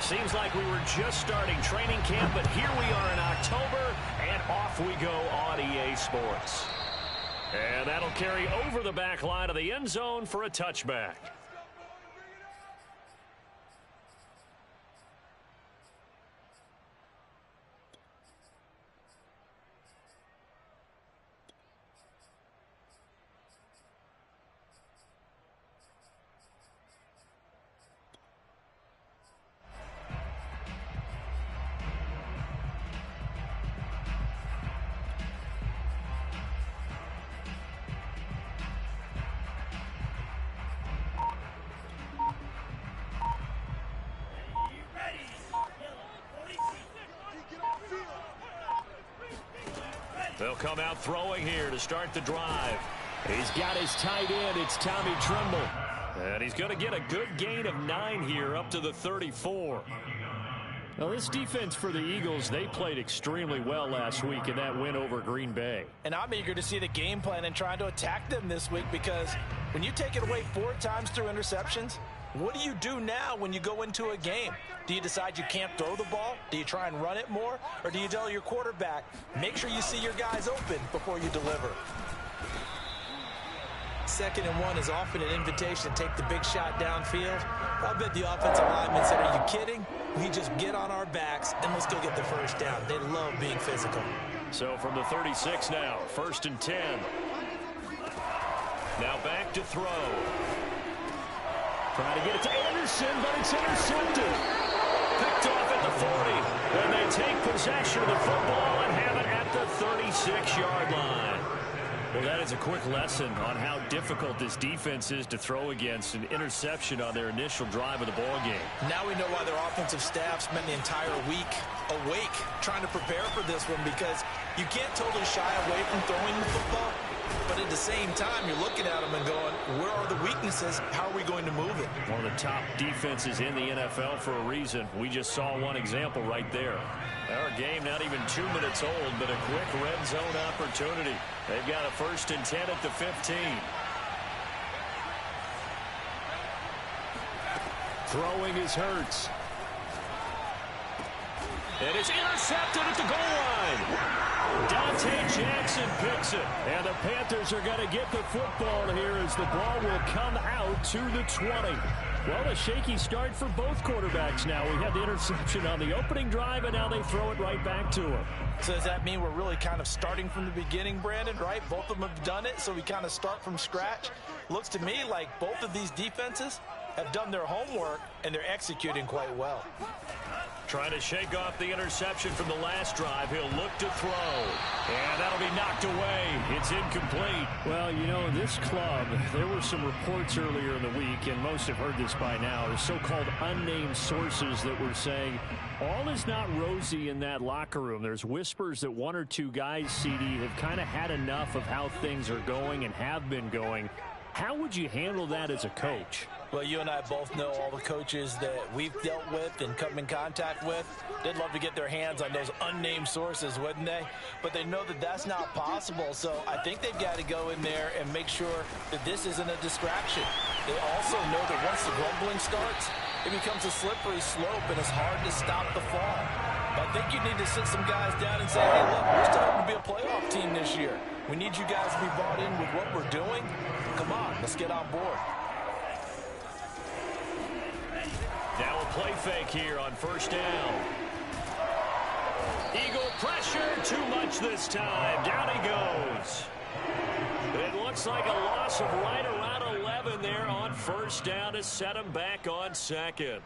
Seems like we were just starting training camp, but here we are in October, and off we go on EA Sports. And that'll carry over the back line of the end zone for a touchback. They'll come out throwing here to start the drive. He's got his tight end. It's Tommy Tremble. And he's going to get a good gain of 9 here up to the 34. Now, this defense for the Eagles, they played extremely well last week in that win over Green Bay. And I'm eager to see the game plan and trying to attack them this week, because when you take it away 4 times through interceptions, what do you do now when you go into a game? Do you decide you can't throw the ball? Do you try and run it more? Or do you tell your quarterback, make sure you see your guys open before you deliver? 2nd and 1 is often an invitation to take the big shot downfield. I bet the offensive linemen said, are you kidding? We just get on our backs and let's go get the first down. They love being physical. So from the 36 now, 1st and 10. Now back to throw. Trying to get it to Anderson, but it's intercepted. Picked off at the 40. And they take possession of the football and have it at the 36-yard line. Well, that is a quick lesson on how difficult this defense is to throw against. An interception on their initial drive of the ball game. Now we know why their offensive staff spent the entire week awake trying to prepare for this one, because you can't totally shy away from throwing the football. But at the same time, you're looking at them and going, where are the weaknesses? How are we going to move it? One of the top defenses in the NFL for a reason. We just saw one example right there. Our game not even 2 minutes old, but a quick red zone opportunity. They've got a 1st and 10 at the 15. Throwing is Hurts. And it's intercepted at the goal line. Dante Jackson picks it. And the Panthers are going to get the football here as the ball will come out to the 20. Well, a shaky start for both quarterbacks now. We had the interception on the opening drive, and now they throw it right back to him. So does that mean we're really kind of starting from the beginning, Brandon, right? Both of them have done it, so we kind of start from scratch. Looks to me like both of these defenses have done their homework, and they're executing quite well. Trying to shake off the interception from the last drive. He'll look to throw. And that'll be knocked away. It's incomplete. Well, you know, this club, there were some reports earlier in the week, and most have heard this by now, the so-called unnamed sources that were saying all is not rosy in that locker room. There's whispers that 1 or 2 guys, CD, have kind of had enough of how things are going and have been going. How would you handle that as a coach? Well, you and I both know all the coaches that we've dealt with and come in contact with. They'd love to get their hands on those unnamed sources, wouldn't they? But they know that that's not possible, so I think they've got to go in there and make sure that this isn't a distraction. They also know that once the grumbling starts, it becomes a slippery slope, and it's hard to stop the fall. I think you need to sit some guys down and say, hey, look, we're starting to be a playoff team this year. We need you guys to be bought in with what we're doing. Come on, let's get on board. Now a play fake here on 1st down. Eagle pressure, too much this time. Down he goes. It looks like a loss of right around 11 there on 1st down to set him back on 2nd.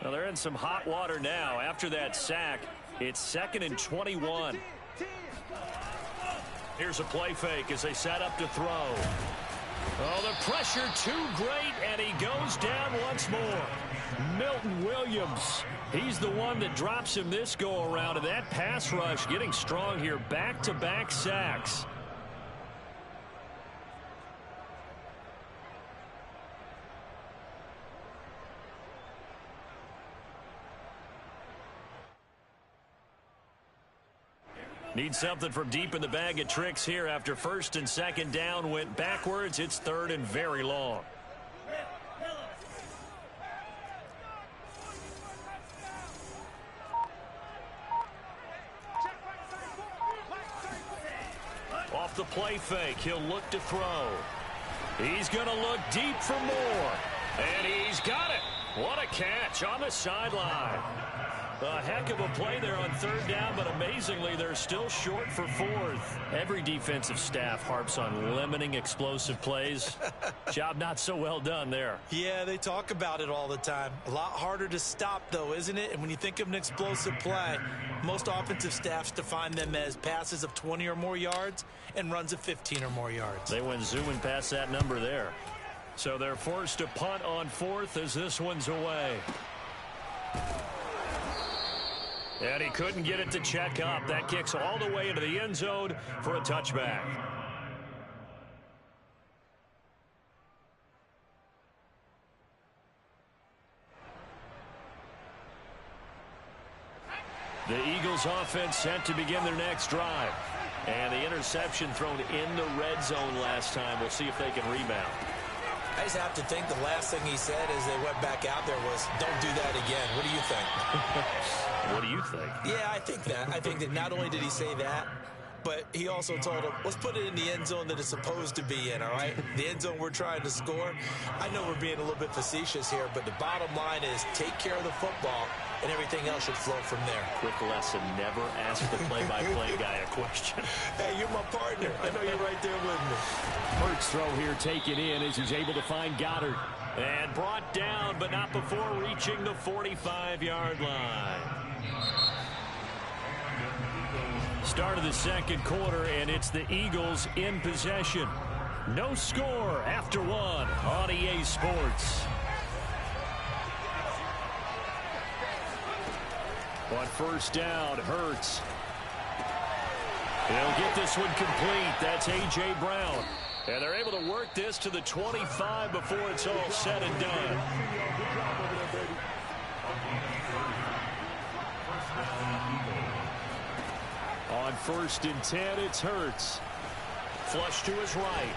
Well, they're in some hot water now. After that sack, it's 2nd and 21. Here's a play fake as they set up to throw. Oh, the pressure too great, and he goes down once more. Milton Williams, he's the one that drops him this go-around, and that pass rush getting strong here. Back-to-back sacks. Need something from deep in the bag of tricks here after 1st and 2nd down went backwards. It's 3rd and very long. off the play fake. He'll look to throw. He's going to look deep for more. And he's got it. What a catch on the sideline. A heck of a play there on third down, but amazingly, they're still short for fourth. Every defensive staff harps on limiting explosive plays. Job not so well done there. Yeah, they talk about it all the time. A lot harder to stop, though, isn't it? And when you think of an explosive play, most offensive staffs define them as passes of 20 or more yards and runs of 15 or more yards. They went zooming past that number there. So they're forced to punt on fourth as this one's away. And he couldn't get it to check up. That kicks all the way into the end zone for a touchback. The Eagles offense set to begin their next drive. And the interception thrown in the red zone last time. We'll see if they can rebound. I just have to think the last thing he said as they went back out there was, don't do that again. What do you think? What do you think? Yeah, I think that. I think that not only did he say that, but he also told him, let's put it in the end zone that it's supposed to be in, all right? The end zone we're trying to score. I know we're being a little bit facetious here, but the bottom line is take care of the football, and everything else should flow from there. Quick lesson, never ask the play-by-play guy a question. Hey, you're my partner. I know you're right there with me. Hurts throw here taken in as he's able to find Goddard. And brought down, but not before reaching the 45-yard line. Start of the second quarter, and it's the Eagles in possession. No score after one on EA Sports. On first down, Hurts. He'll get this one complete. That's A.J. Brown. And they're able to work this to the 25 before it's all said and done. On first and 10, it's Hurts. Flush to his right.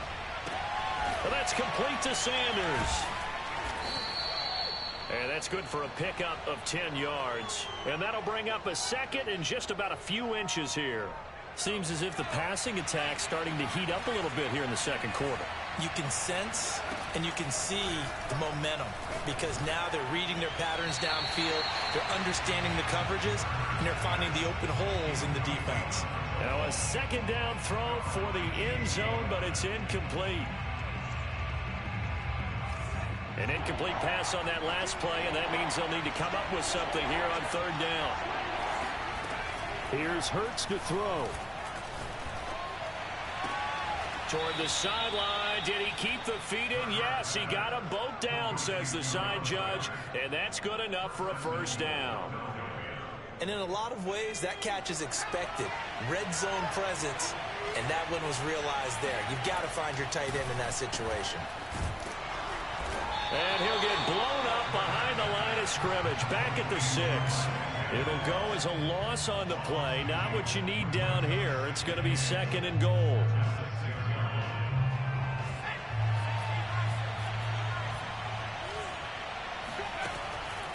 Well, that's complete to Sanders. And that's good for a pickup of 10 yards. And that'll bring up a second and just about a few inches here. Seems as if the passing attack's starting to heat up a little bit here in the second quarter. You can sense and you can see the momentum because now they're reading their patterns downfield, they're understanding the coverages, and they're finding the open holes in the defense. Now a second down throw for the end zone, but it's incomplete. An incomplete pass on that last play, and that means they'll need to come up with something here on third down. Here's Hurts to throw. Toward the sideline. Did he keep the feet in? Yes, he got them both down, says the side judge, and that's good enough for a first down. And in a lot of ways, that catch is expected. Red zone presence, and that one was realized there. You've got to find your tight end in that situation. And he'll get blown up behind the line of scrimmage, back at the 6. It'll go as a loss on the play. Not what you need down here. It's going to be second and goal.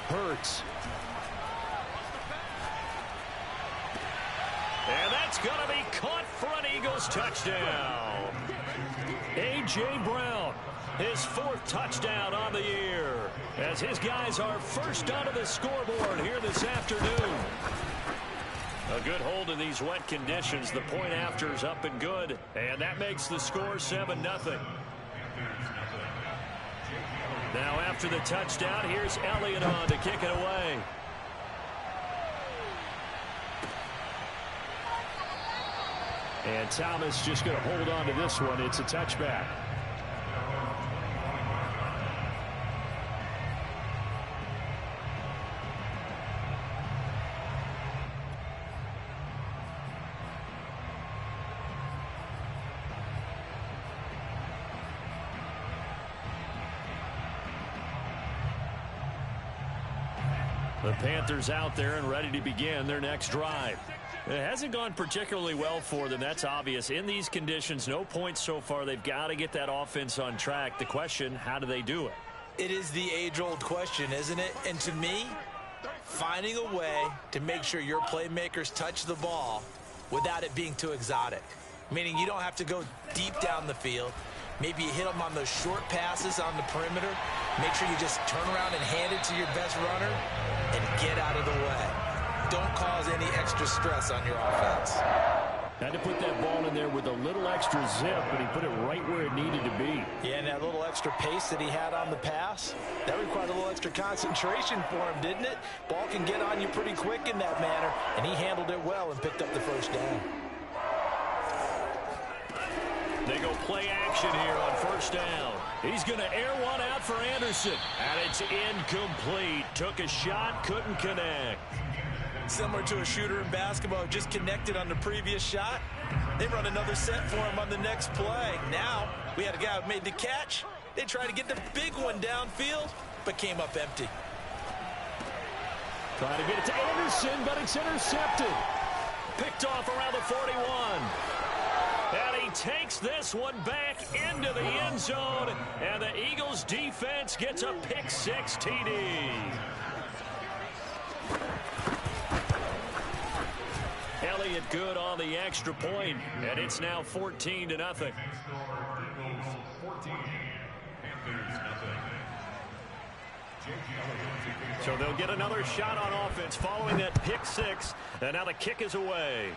Hurts. And that's going to be caught for an Eagles touchdown. A.J. Brown, his 4th touchdown on the year, as his guys are first onto the scoreboard here this afternoon. A good hold in these wet conditions. The point after is up and good, and that makes the score 7-0. Now after the touchdown, here's Elliott on to kick it away. And Thomas just going to hold on to this one. It's a touchback. The Panthers out there and ready to begin their next drive. It hasn't gone particularly well for them. That's obvious. In these conditions, no points so far. They've got to get that offense on track. The question, how do they do it? It is the age-old question, isn't it? And to me, finding a way to make sure your playmakers touch the ball without it being too exotic. meaning you don't have to go deep down the field. Maybe you hit them on those short passes on the perimeter. Make sure you just turn around and hand it to your best runner and get out of the way. Don't cause any extra stress on your offense. Had to put that ball in there with a little extra zip, but he put it right where it needed to be. Yeah, and that little extra pace that he had on the pass, that required a little extra concentration for him, didn't it? Ball can get on you pretty quick in that manner, and he handled it well and picked up the first down. They go play action here on first down. He's going to air one out for Anderson. And it's incomplete. Took a shot, couldn't connect. Similar to a shooter in basketball, just connected on the previous shot. They run another set for him on the next play. Now, we had a guy who made the catch. They tried to get the big one downfield, but came up empty. Trying to get it to Anderson, but it's intercepted. Picked off around the 41. And he takes this one back into the end zone. And the Eagles defense gets a pick-6 TD. Elliott good on the extra point, and it's now 14-0. So they'll get another shot on offense following that pick-6, and now the kick is away.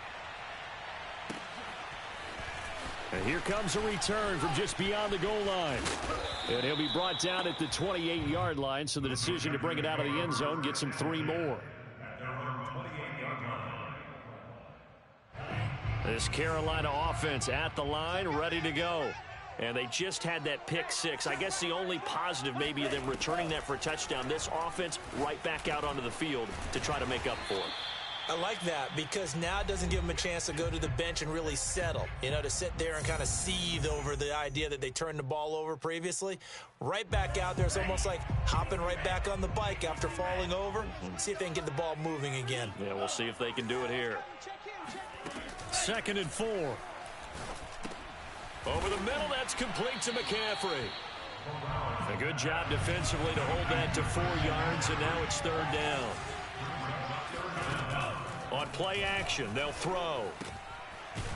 And here comes a return from just beyond the goal line. And he'll be brought down at the 28-yard line, so the decision to bring it out of the end zone gets him 3 more. This Carolina offense at the line, ready to go. And they just had that pick-6. I guess the only positive maybe of them returning that for a touchdown. This offense right back out onto the field to try to make up for it. I like that because now it doesn't give them a chance to go to the bench and really settle. You know, to sit there and kind of seethe over the idea that they turned the ball over previously. Right back out there, it's almost like hopping right back on the bike after falling over. See if they can get the ball moving again. Yeah, we'll see if they can do it here. 2nd and 4. Over the middle, that's complete to McCaffrey. A good job defensively to hold that to 4 yards, and now it's 3rd down. On play action, they'll throw.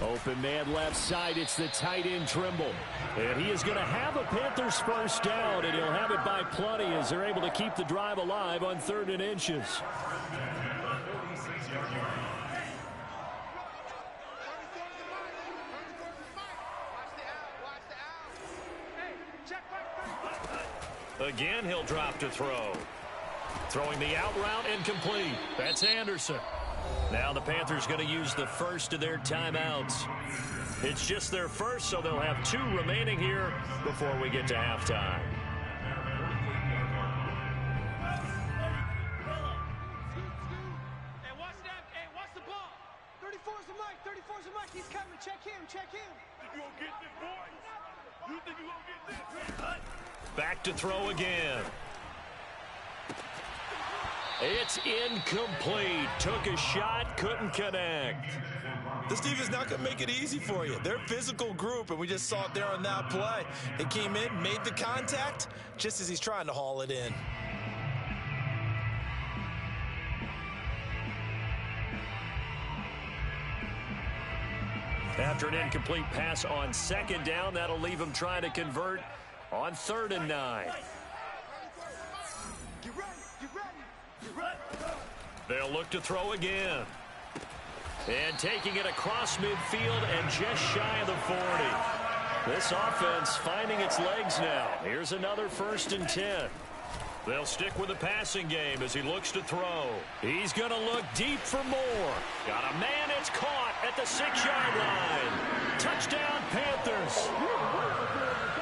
Open man left side, it's the tight end Trimble. And he is going to have a Panthers first down, and he'll have it by plenty as they're able to keep the drive alive on 3rd and inches. Again, he'll drop to throw. Throwing the out route incomplete. That's Anderson. Now the Panthers going to use the first of their timeouts. It's just their first, so they'll have 2 remaining here before we get to halftime. Hey, watch that. Hey, watch the ball. 34's the mic. 34's the mic. He's coming. Check him. Check him. Think you gonna get this, boy? You think you gonna get this? Back to throw again. It's incomplete. Took a shot, couldn't connect. This defense not going to make it easy for you. They're a physical group, and we just saw it there on that play. They came in, made the contact, just as he's trying to haul it in. After an incomplete pass on 2nd down, that'll leave him trying to convert on 3rd and 9. They'll look to throw again. And taking it across midfield and just shy of the 40. This offense finding its legs now. Here's another 1st and 10. They'll stick with the passing game as he looks to throw. He's going to look deep for more. Got a man, it's caught at the 6-yard line. Touchdown, Panthers.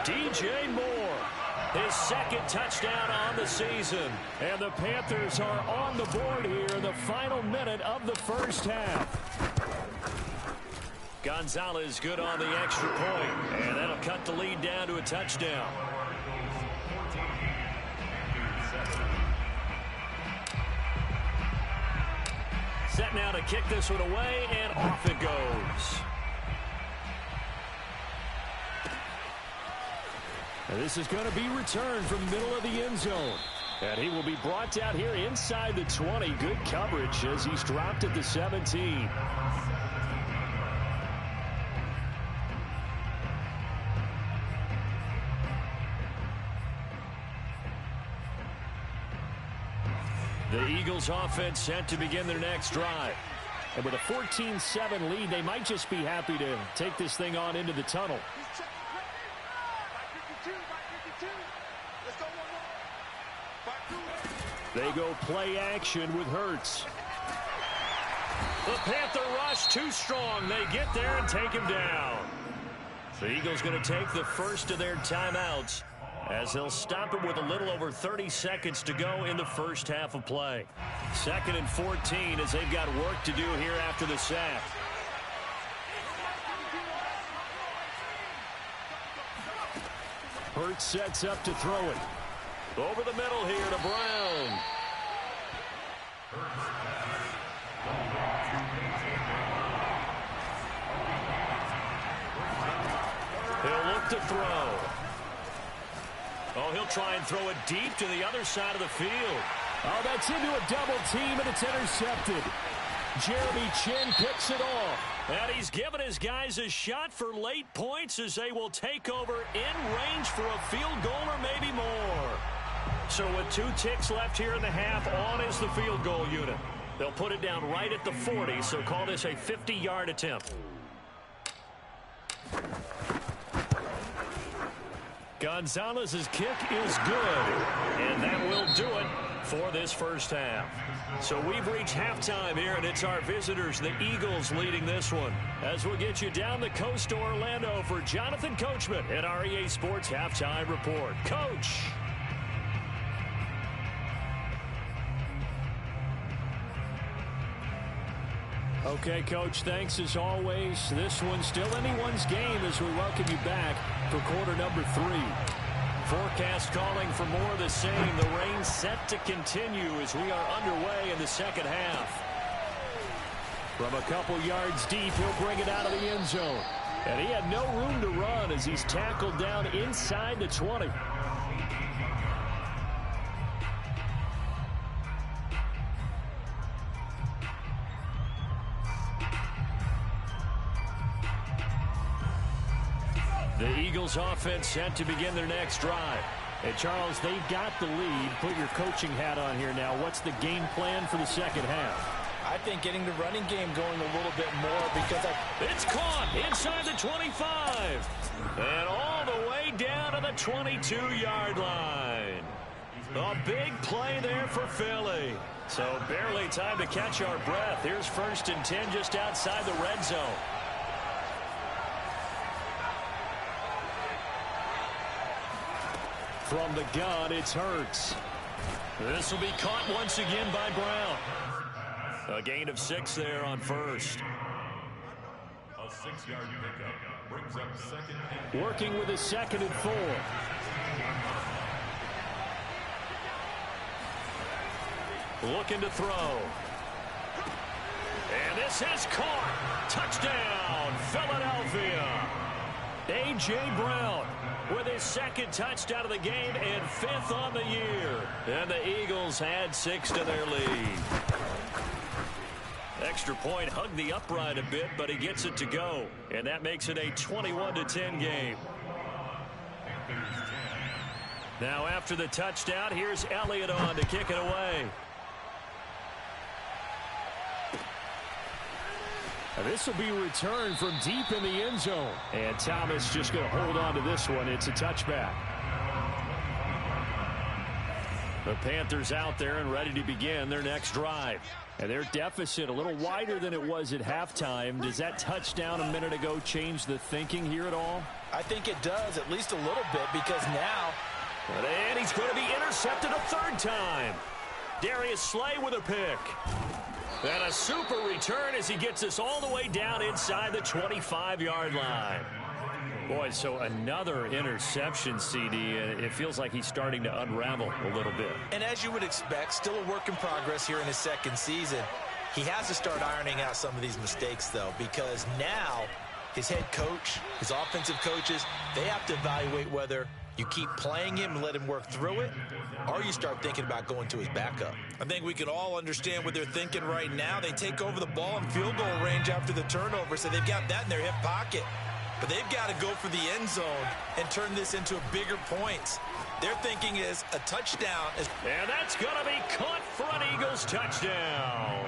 DJ Moore. His 2nd touchdown on the season. And the Panthers are on the board here in the final minute of the first half. Gonzalez good on the extra point. And that'll cut the lead down to a touchdown. Set now to kick this one away, and off it goes. And this is going to be returned from the middle of the end zone. And he will be brought down here inside the 20. Good coverage as he's dropped at the 17. The Eagles offense set to begin their next drive. And with a 14-7 lead, they might just be happy to take this thing on into the tunnel. They go play action with Hurts. The Panther rush too strong. They get there and take him down. The Eagles going to take the first of their timeouts as they'll stop it with a little over 30 seconds to go in the first half of play. 2nd and 14 as they've got work to do here after the sack. Hurts sets up to throw it. Over the middle here to Brown. He'll look to throw. Oh, he'll try and throw it deep to the other side of the field. Oh, that's into a double team, and it's intercepted. Jeremy Chin picks it off. And he's given his guys a shot for late points as they will take over in range for a field goal or maybe more. So with 2 ticks left here in the half, on is the field goal unit. They'll put it down right at the 40, so call this a 50-yard attempt. Gonzalez's kick is good, and that will do it for this first half. So we've reached halftime here, and it's our visitors, the Eagles, leading this one. As we'll get you down the coast to Orlando for Jonathan Coachman at our EA Sports Halftime Report. Coach. Okay, Coach, thanks as always. This one's still anyone's game as we welcome you back for quarter number 3. Forecast calling for more of the same. The rain set to continue as we are underway in the second half. From a couple yards deep, he'll bring it out of the end zone. And he had no room to run as he's tackled down inside the 20. The Eagles offense set to begin their next drive. And Charles, they've got the lead. Put your coaching hat on here now. What's the game plan for the second half? I think getting the running game going a little bit more because it's caught inside the 25. And all the way down to the 22-yard line. A big play there for Philly. So barely time to catch our breath. Here's 1st and 10 just outside the red zone. From the gun, it's Hurts. This will be caught once again by Brown. A gain of 6 there on first. A 6-yard pickup brings up 2nd and... Working with a 2nd and 4. Looking to throw. And this is caught. Touchdown, Philadelphia. A.J. Brown with his 2nd touchdown of the game and 5th on the year. And the Eagles add 6 to their lead. Extra point hugged the upright a bit, but he gets it to go. And that makes it a 21-10 game. Now after the touchdown, here's Elliott on to kick it away. This will be returned from deep in the end zone. And Thomas just going to hold on to this one. It's a touchback. The Panthers out there and ready to begin their next drive. And their deficit a little wider than it was at halftime. Does that touchdown a minute ago change the thinking here at all? I think it does, at least a little bit, because now... And he's going to be intercepted a 3rd time. Darius Slay with a pick. And a super return as he gets us all the way down inside the 25-yard line. Boy, so another interception, CD. It feels like he's starting to unravel a little bit. And as you would expect, still a work in progress here in his 2nd season. He has to start ironing out some of these mistakes, though, because now his head coach, his offensive coaches, they have to evaluate whether you keep playing him and let him work through it, or you start thinking about going to his backup. I think we can all understand what they're thinking right now. They take over the ball in field goal range after the turnover, so they've got that in their hip pocket. but they've got to go for the end zone and turn this into bigger points. Their thinking is a touchdown. And that's going to be caught for an Eagles touchdown.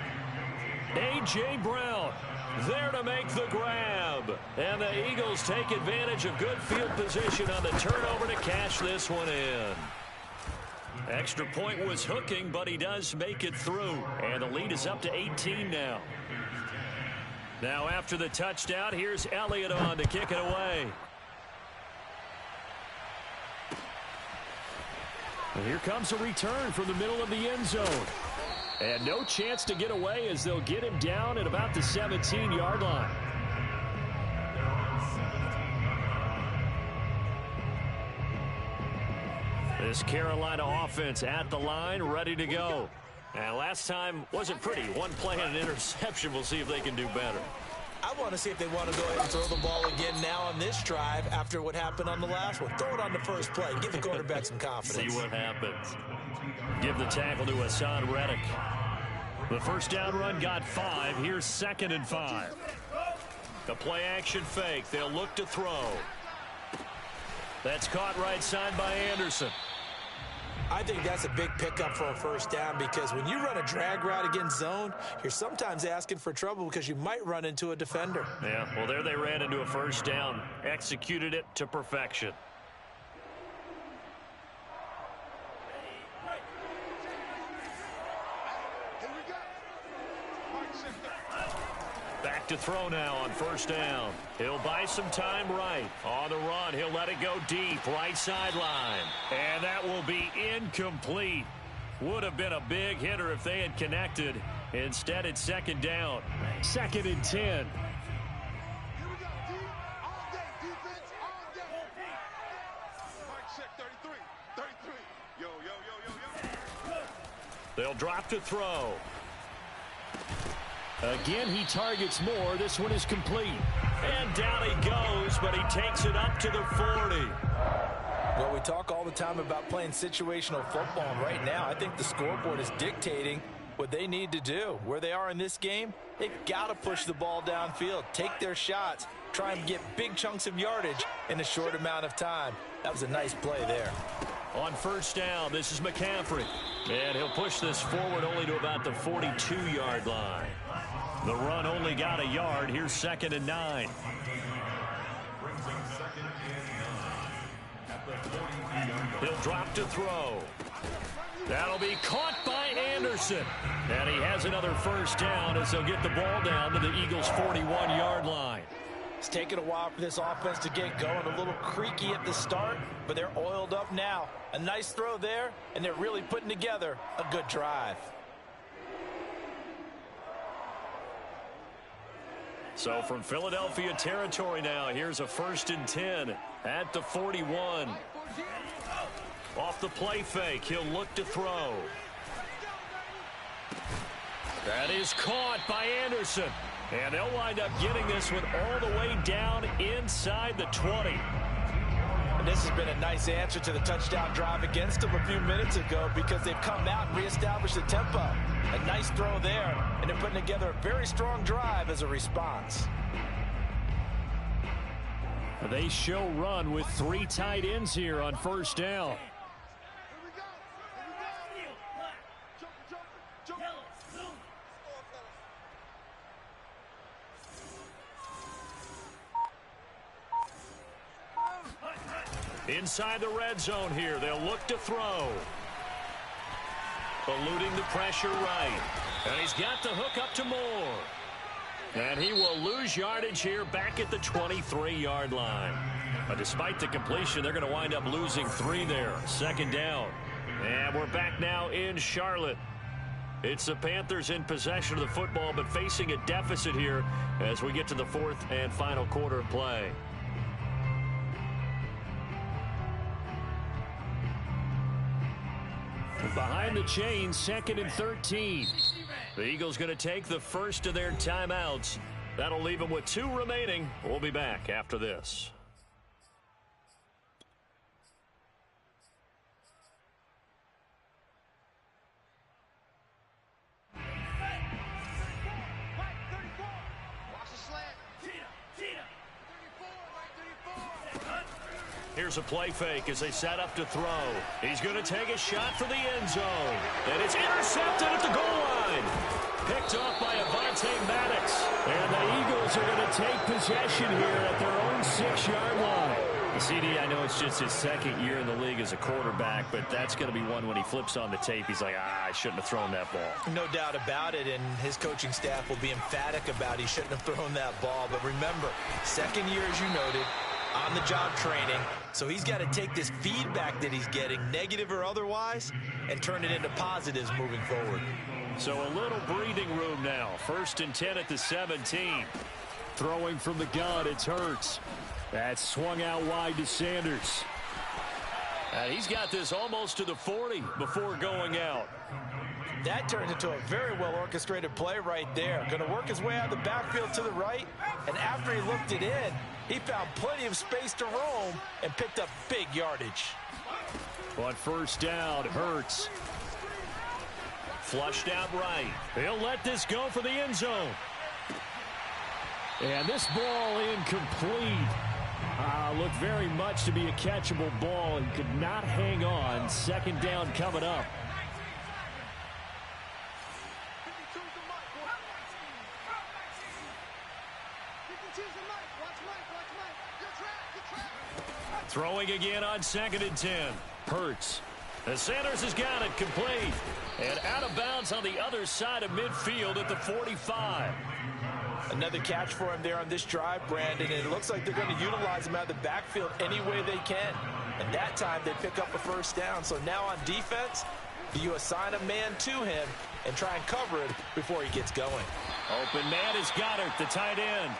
A.J. Brown there to make the grab. And the Eagles take advantage of good field position on the turnover to cash this one in. Extra point was hooking, but he does make it through. And the lead is up to 18 now. Now after the touchdown, here's Elliott on to kick it away. And here comes a return from the middle of the end zone. And no chance to get away as they'll get him down at about the 17-yard line. This Carolina offense at the line, ready to go. And last time wasn't pretty. One play and an interception. We'll see if they can do better. I want to see if they want to go ahead and throw the ball again now on this drive after what happened on the last one. Throw it on the first play. Give the quarterback some confidence. See what happens. Give the tackle to Hassan Reddick. The first down run got 5. Here's 2nd and 5. The play action fake. They'll look to throw. That's caught right side by Anderson. I think that's a big pickup for a first down because when you run a drag route against zone, you're sometimes asking for trouble because you might run into a defender. Yeah, well, there they ran into a first down. Executed it to perfection. Back to throw now on first down. He'll buy some time right. On the run, he'll let it go deep, right sideline. And that will be incomplete. Would have been a big hitter if they had connected. Instead, it's 2nd down. 2nd and 10. Here we go, D. All day, defense, all day. Mike check, 33, 33. Yo, yo, yo, yo, yo. They'll drop to throw. Again, he targets more. This one is complete. And down he goes, but he takes it up to the 40. Well, we talk all the time about playing situational football, and right now I think the scoreboard is dictating what they need to do. Where they are in this game, they've got to push the ball downfield, take their shots, try and get big chunks of yardage in a short amount of time. That was a nice play there. On first down, this is McCaffrey. And he'll push this forward only to about the 42-yard line. The run only got a yard. Here's 2nd and 9. He'll drop to throw. That'll be caught by Anderson. And he has another first down as they'll get the ball down to the Eagles' 41-yard line. It's taken a while for this offense to get going. A little creaky at the start, but they're oiled up now. A nice throw there, and they're really putting together a good drive. So from Philadelphia territory now, here's a 1st and 10 at the 41. Off the play fake, he'll look to throw. That is caught by Anderson. And they'll wind up getting this one all the way down inside the 20. And this has been a nice answer to the touchdown drive against them a few minutes ago because they've come out and reestablished the tempo. A nice throw there, and they're putting together a very strong drive as a response. They show run with 3 tight ends here on first down. Inside the red zone here, they'll look to throw. Eluding the pressure right. And he's got the hook up to Moore. And he will lose yardage here back at the 23-yard line. But despite the completion, they're going to wind up losing 3 there. 2nd down. And we're back now in Charlotte. It's the Panthers in possession of the football, but facing a deficit here as we get to the 4th and final quarter of play. Behind the chain, 2nd and 13. The Eagles going to take the first of their timeouts. That'll leave them with 2 remaining. We'll be back after this. Watch the slant. 34 right Here's a play fake as they set up to throw. He's going to take a shot for the end zone. And it's intercepted at the goal line. Picked off by Madden. And the Eagles are going to take possession here at their own 6-yard line. The CD, I know it's just his second year in the league as a quarterback, but that's going to be one when he flips on the tape. He's like, I shouldn't have thrown that ball. No doubt about it, and his coaching staff will be emphatic about he shouldn't have thrown that ball. But remember, second year, as you noted, on-the-job training. So he's got to take this feedback that he's getting, negative or otherwise, and turn it into positives moving forward. So a little breathing room now. 1st and 10 at the 17. Throwing from the gun, it's Hurts. That's swung out wide to Sanders. He's got this almost to the 40 before going out. That turns into a very well-orchestrated play right there. Going to work his way out of the backfield to the right, and after he looked it in, he found plenty of space to roam and picked up big yardage. On 1st down, Hurts. Flushed out right. He'll let this go for the end zone. And this ball incomplete. Looked very much to be a catchable ball and could not hang on. 2nd down coming up. Throwing again on 2nd and 10. Hurts. And Sanders has got it complete. And out of bounds on the other side of midfield at the 45. Another catch for him there on this drive, Brandon, and it looks like they're going to utilize him out of the backfield any way they can. And that time they pick up a 1st down. So now on defense, do you assign a man to him and try and cover it before he gets going? Open man is Goddard, the tight end.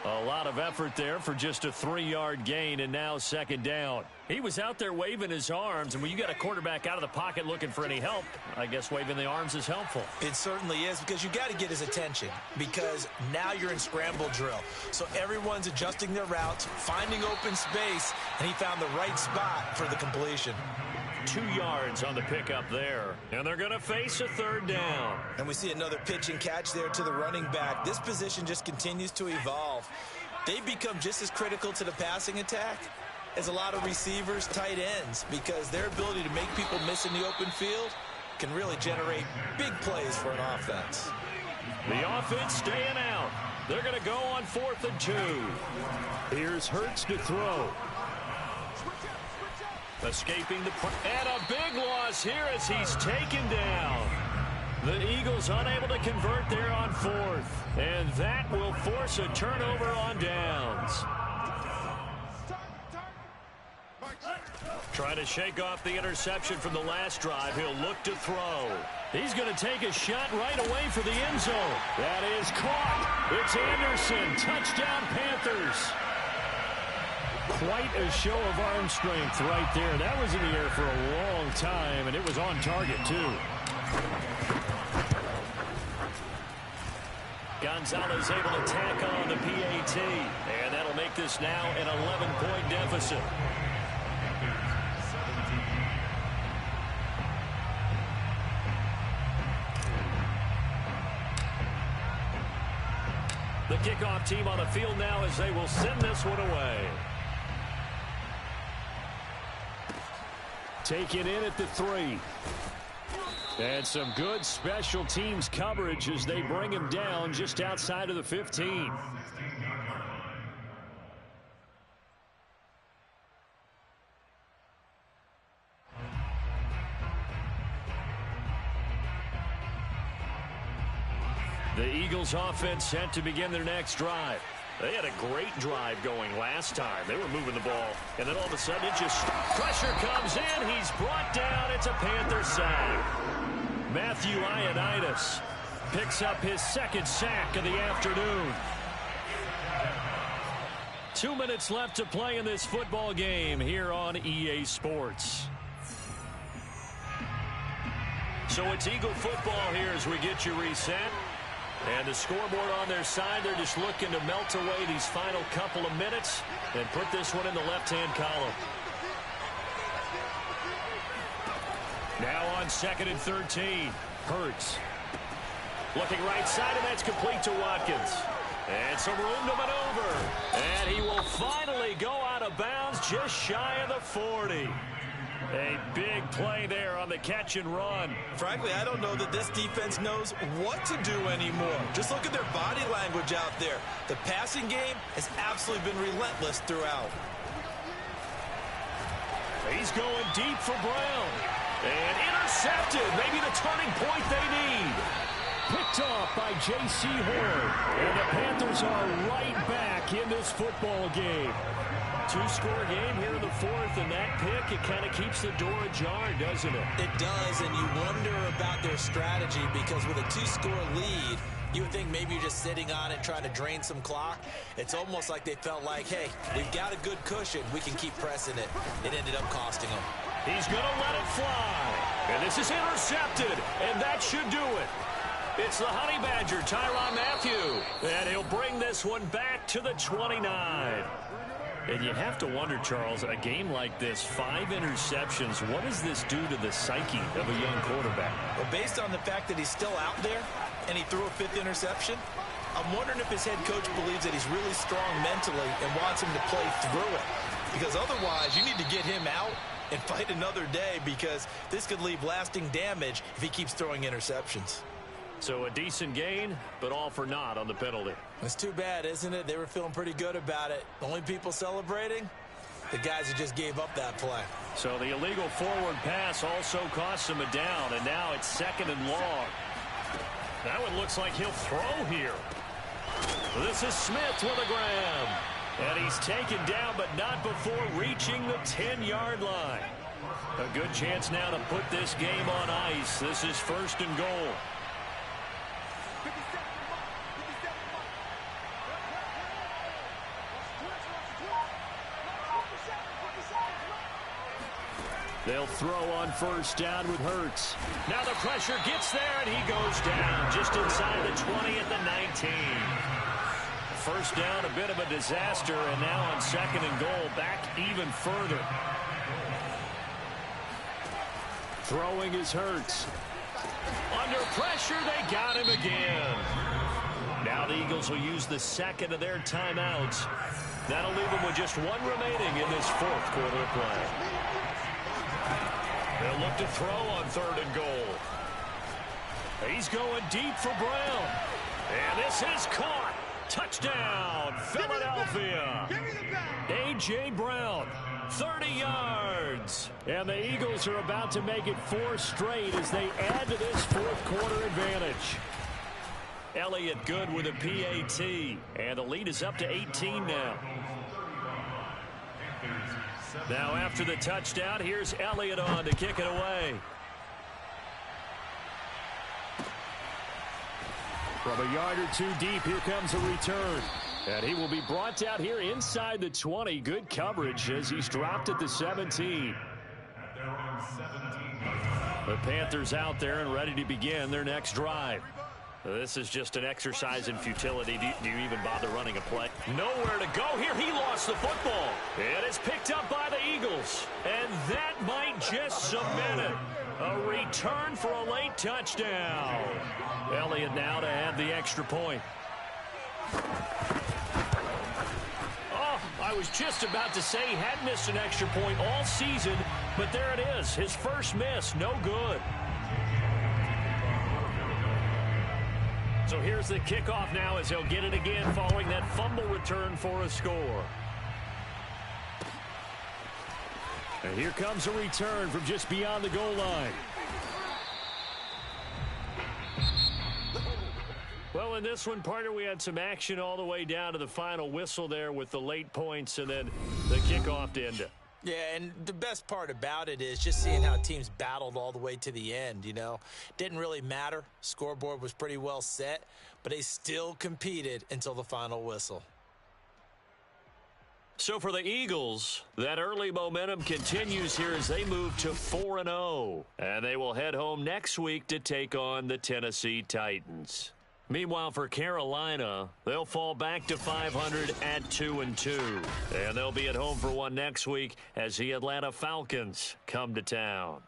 A lot of effort there for just a 3-yard gain, and now 2nd down. He was out there waving his arms, and when you got a quarterback out of the pocket looking for any help, I guess waving the arms is helpful. It certainly is, because you got to get his attention, because now you're in scramble drill. So everyone's adjusting their routes, finding open space, and he found the right spot for the completion. 2 yards on the pickup there, and they're going to face a 3rd down. And we see another pitch and catch there to the running back. This position just continues to evolve. They become just as critical to the passing attack as a lot of receivers, tight ends, because their ability to make people miss in the open field can really generate big plays for an offense. The offense staying out. They're going to go on 4th and 2. Here's Hurts to throw. Escaping the and a big loss here as he's taken down. The Eagles unable to convert there on 4th, and that will force a turnover on downs. Trying to shake off the interception from the last drive. He'll look to throw. He's going to take a shot right away for the end zone. That is caught. It's Anderson. Touchdown, Panthers. Quite a show of arm strength right there. That was in the air for a long time, and it was on target, too. Gonzalez able to tack on the PAT, and that'll make this now an 11-point deficit. The kickoff team on the field now as they will send this one away. Taken in at the 3. And some good special teams coverage as they bring him down just outside of the 15. The Eagles offense set to begin their next drive. They had a great drive going last time. They were moving the ball, and then all of a sudden it just pressure comes in. He's brought down. It's a Panther sack. Matthew Ioannidis picks up his 2nd sack of the afternoon. 2 minutes left to play in this football game here on EA Sports. So it's Eagle football here as we get you reset. And the scoreboard on their side, they're just looking to melt away these final couple of minutes and put this one in the left-hand column. Now on 2nd and 13, Hurts. Looking right side, and that's complete to Watkins. And some room to maneuver. And he will finally go out of of bounds just shy of the 40. A big play there on the catch and run. Frankly, I don't know that this defense knows what to do anymore. Just look at their body language out there. The passing game has absolutely been relentless throughout. He's going deep for Brown. And intercepted. Maybe the turning point they need. Picked off by J.C. Horn. And the Panthers are right back in this football game. Two-score game here in the fourth, and that pick, it kind of keeps the door ajar, doesn't it? It does, and you wonder about their strategy because with a two-score lead, you would think maybe you're just sitting on it trying to drain some clock. It's almost like they felt like, hey, we've got a good cushion. We can keep pressing it. It ended up costing them. He's going to let it fly. And this is intercepted, and that should do it. It's the Honey Badger, Tyrann Mathieu. And he'll bring this one back to the 29. And you have to wonder, Charles, a game like this, 5 interceptions, what does this do to the psyche of a young quarterback? Well, based on the fact that he's still out there and he threw a 5th interception, I'm wondering if his head coach believes that he's really strong mentally and wants him to play through it. Because otherwise, you need to get him out and fight another day because this could leave lasting damage if he keeps throwing interceptions. So a decent gain, but all for naught on the penalty. It's too bad, isn't it? They were feeling pretty good about it. The only people celebrating, the guys who just gave up that play. So the illegal forward pass also costs him a down, and now it's 2nd and long. That one looks like he'll throw here. This is Smith with a grab. And he's taken down, but not before reaching the 10-yard line. A good chance now to put this game on ice. This is 1st and goal. They'll throw on 1st down with Hurts. Now the pressure gets there, and he goes down just inside the 20 at the 19. 1st down, a bit of a disaster, and now on 2nd and goal, back even further. Throwing is Hurts. Under pressure, they got him again. Now the Eagles will use the 2nd of their timeouts. That'll leave them with just 1 remaining in this 4th quarter of play. They'll look to throw on 3rd and goal. He's going deep for Brown. And this is caught. Touchdown, Philadelphia. A.J. Brown, 30 yards. And the Eagles are about to make it 4 straight as they add to this 4th quarter advantage. Elliott good with a PAT. And the lead is up to 18 now. Now after the touchdown, here's Elliott on to kick it away. From a yard or 2 deep, here comes a return. And he will be brought out here inside the 20. Good coverage as he's dropped at the 17. The Panthers out there and ready to begin their next drive. This is just an exercise in futility. Do you even bother running a play? Nowhere to go here. He lost the football. It is picked up by the Eagles. And that might just cement it. A return for a late touchdown. Elliott now to add the extra point. Oh, I was just about to say he had missed an extra point all season, but there it is. His first miss, no good. So here's the kickoff now as he'll get it again following that fumble return for a score. And here comes a return from just beyond the goal line. Well, in this one, partner, we had some action all the way down to the final whistle there with the late points and then the kickoff to end it. Yeah, and the best part about it is just seeing how teams battled all the way to the end, you know. Didn't really matter. Scoreboard was pretty well set, but they still competed until the final whistle. So for the Eagles, that early momentum continues here as they move to 4-0. And they will head home next week to take on the Tennessee Titans. Meanwhile, for Carolina, they'll fall back to 500 at 2-2. And they'll be at home for one next week as the Atlanta Falcons come to town.